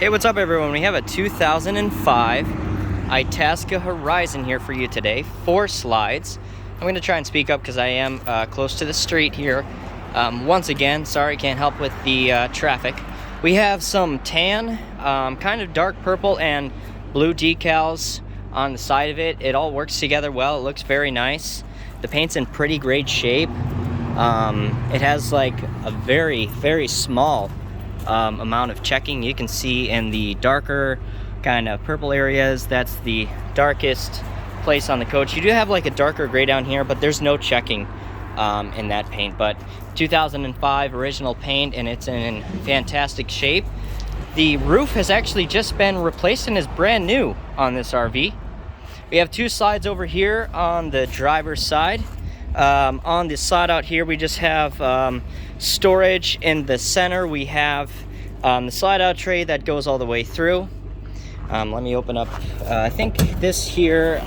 Hey, what's up everyone? We have a 2005 Itasca Horizon here for you today. 4 slides. I'm going to try and speak up because I am close to the street here. Once again, sorry, can't help with the traffic. We have some tan, kind of dark purple and blue decals on the side of it. It all works together well. It looks very nice. The paint's in pretty great shape. It has like a very, very small amount of checking. You can see in the darker kind of purple areas, that's the darkest place on the coach. You do have like a darker gray down here, but there's no checking in that paint. But 2005 original paint, and it's in fantastic shape. The roof has actually just been replaced and is brand new on this RV. We have 2 slides over here on the driver's side. On the slide out here, we just have storage in the center. We have the slide out tray that goes all the way through. Let me open up, I think this here,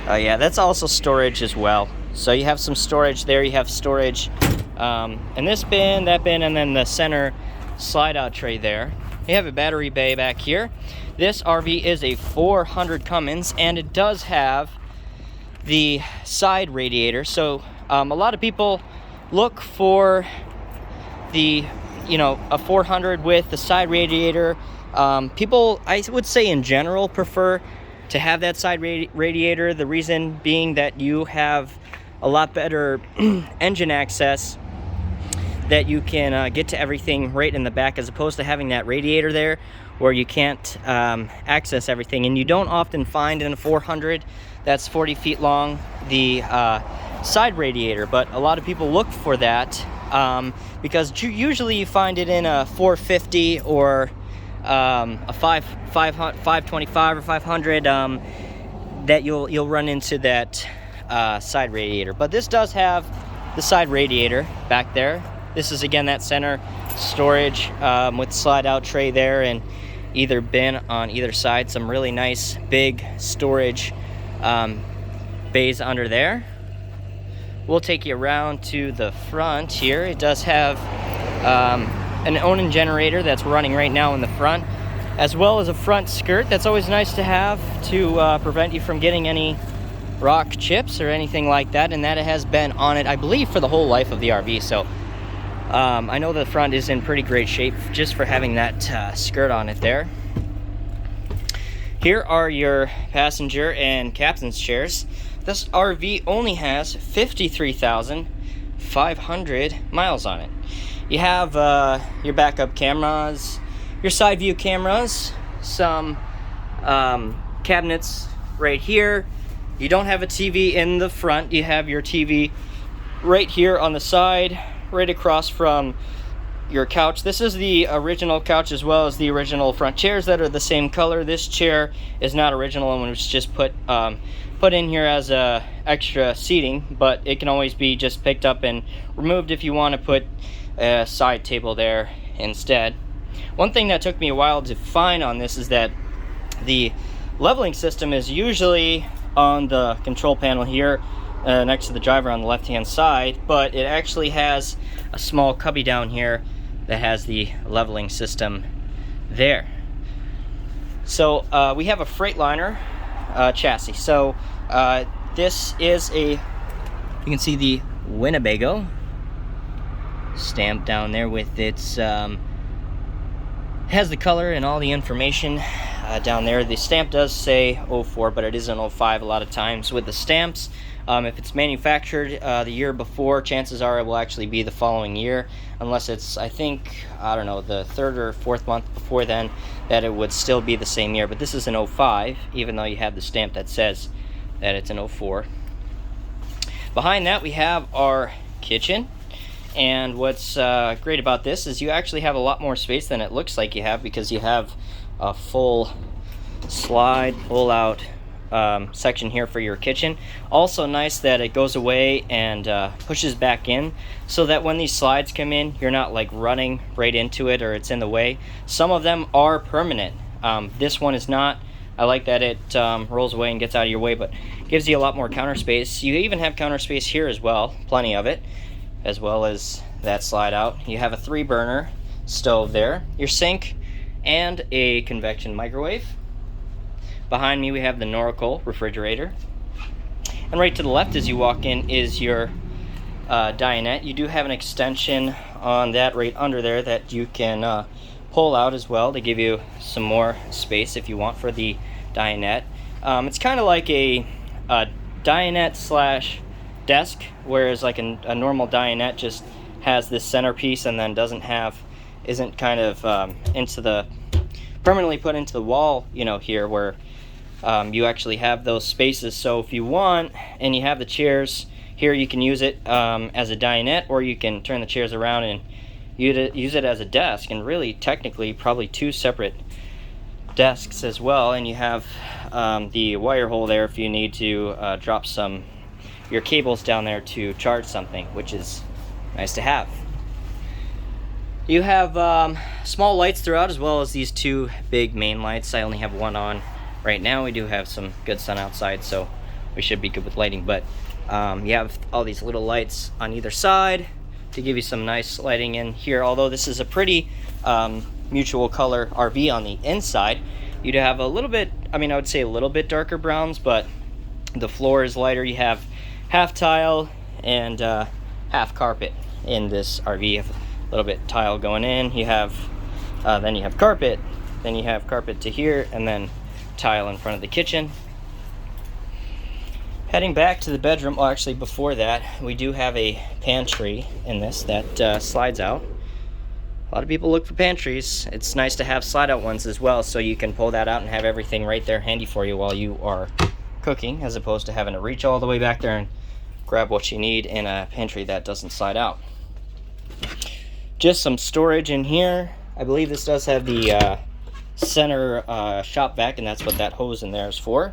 yeah, that's also storage as well. So you have some storage there, you have storage in this bin, that bin, and then the center slide out tray there. You have a battery bay back here. This RV is a 400 Cummins, and it does have the side radiator. So a lot of people look for the, a 400 with the side radiator. People, I would say in general, prefer to have that side radiator. The reason being that you have a lot better engine access, that you can get to everything right in the back, as opposed to having that radiator there where you can't access everything. And you don't often find in a 400 that's 40 feet long the side radiator, but a lot of people look for that because usually you find it in a 450 or a 525 or 500 that you'll run into that side radiator. But this does have the side radiator back there. This is again that center storage with slide out tray there, and either bin on either side. Some really nice big storage bays under there. We'll take you around to the front here. It does have an Onan generator that's running right now in the front, as well as a front skirt. That's always nice to have to prevent you from getting any rock chips or anything like that, and that it has been on it, I believe, for the whole life of the RV. So I know the front is in pretty great shape just for having that skirt on it there. Here are your passenger and captain's chairs. This RV only has 53,500 miles on it. You have your backup cameras, your side view cameras, some cabinets right here. You don't have a TV in the front. You have your TV right here on the side, right across from your couch. This is the original couch, as well as the original front chairs that are the same color. This chair is not original and was just put in here as extra seating, but it can always be just picked up and removed if you want to put a side table there instead. One thing that took me a while to find on this is that the leveling system is usually on the control panel here next to the driver on the left hand side, but it actually has a small cubby down here that has the leveling system there. So we have a Freightliner chassis. So this is you can see the Winnebago stamped down there with its has the color and all the information down there. The stamp does say 04, but it is an 05 a lot of times with the stamps. If it's manufactured the year before, chances are it will actually be the following year, unless it's, I think, I don't know, the 3rd or 4th month before then, that it would still be the same year. But this is an 05, even though you have the stamp that says that it's an 04. Behind that, we have our kitchen. And what's great about this is you actually have a lot more space than it looks like you have, because you have a full slide pull-out section here for your kitchen. Also nice that it goes away and pushes back in, so that when these slides come in, you're not like running right into it or it's in the way. Some of them are permanent. This one is not. I like that it rolls away and gets out of your way, but gives you a lot more counter space. You even have counter space here as well, plenty of it, as well as that slide out. You have a 3-burner stove there. Your sink and a convection microwave. Behind me we have the Norcoal refrigerator. And right to the left as you walk in is your dinette. You do have an extension on that right under there that you can pull out as well to give you some more space if you want for the dinette. It's kind of like a dinette slash desk, whereas like a normal dinette just has this centerpiece and then isn't kind of into the permanently put into the wall, you know, here where you actually have those spaces. So if you want and you have the chairs here, you can use it as a dinette, or you can turn the chairs around and use it as a desk, and really technically probably two separate desks as well. And you have the wire hole there if you need to drop your cables down there to charge something, which is nice to have. You have small lights throughout, as well as these two big main lights. I only have one on right now. We do have some good sun outside, so we should be good with lighting, but you have all these little lights on either side to give you some nice lighting in here. Although this is a pretty mutual color RV on the inside, you'd have a little bit, I would say a little bit darker browns, but the floor is lighter. You have half tile and half carpet in this RV. You have a little bit tile going in. You have then you have carpet, then you have carpet to here, and then tile in front of the kitchen. Heading back to the bedroom, well, actually before that, we do have a pantry in this that slides out. A lot of people look for pantries. It's nice to have slide out ones as well, so you can pull that out and have everything right there handy for you while you are cooking, as opposed to having to reach all the way back there and grab what you need in a pantry that doesn't slide out. Just some storage in here. I believe this does have the center shop vac, and that's what that hose in there is for.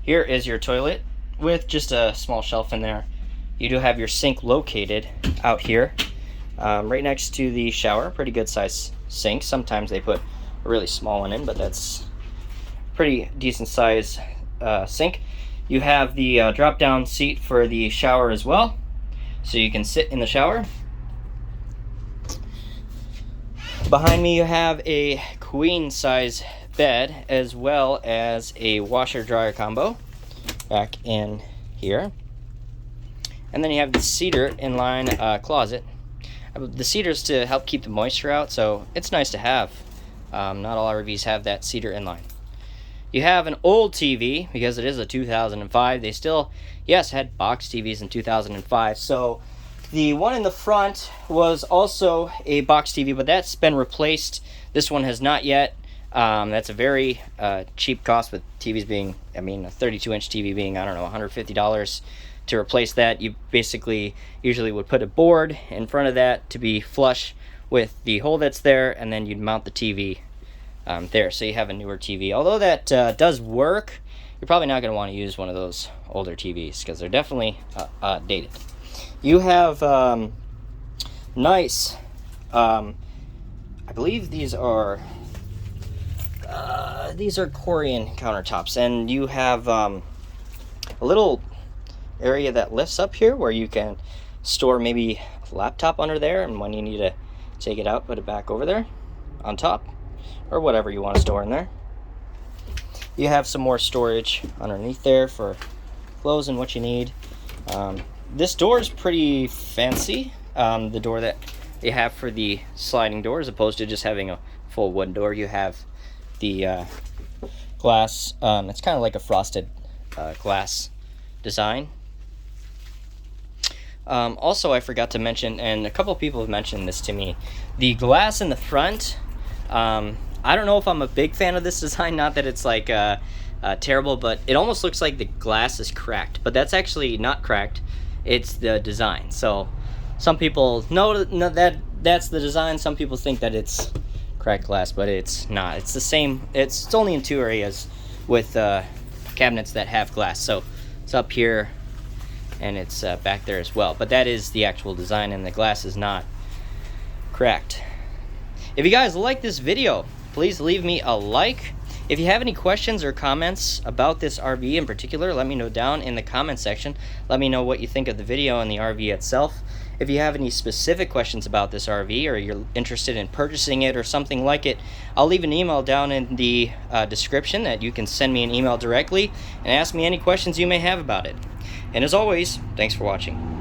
Here is your toilet with just a small shelf in there. You do have your sink located out here, right next to the shower. Pretty good size sink. Sometimes they put a really small one in, but that's pretty decent size sink. You have the drop down seat for the shower as well, so you can sit in the shower. Behind me you have a queen size bed, as well as a washer dryer combo back in here. And then you have the cedar inline closet. The cedar is to help keep the moisture out, so it's nice to have. Not all RVs have that cedar inline. You have an old TV, because it is a 2005. They still, yes, had box TVs in 2005. So the one in the front was also a box TV, but that's been replaced. This one has not yet. That's a very cheap cost, with TVs being, a 32-inch TV being, $150 to replace that. You basically usually would put a board in front of that to be flush with the hole that's there, and then you'd mount the TV there, so you have a newer TV. Although that does work, you're probably not going to want to use one of those older TVs, because they're definitely dated. You have nice, I believe these are Corian countertops, and you have a little area that lifts up here where you can store maybe a laptop under there, and when you need to take it out, put it back over there on top, or whatever you want to store in there. You have some more storage underneath there for clothes and what you need. This door is pretty fancy. The door that you have for the sliding door, as opposed to just having a full wood door, you have the glass. It's kind of like a frosted glass design. Also, I forgot to mention, and a couple people have mentioned this to me, the glass in the front. I don't know if I'm a big fan of this design. Not that it's like terrible, but it almost looks like the glass is cracked, but that's actually not cracked. It's the design. So some people know that that's the design. Some people think that it's cracked glass, but it's not. It's the same. It's only in two areas with cabinets that have glass. So it's up here, and it's back there as well. But that is the actual design, and the glass is not cracked. If you guys like this video, please leave me a like. If you have any questions or comments about this RV in particular, let me know down in the comment section. Let me know what you think of the video and the RV itself. If you have any specific questions about this RV, or you're interested in purchasing it or something like it, I'll leave an email down in the description that you can send me an email directly and ask me any questions you may have about it. And as always, thanks for watching.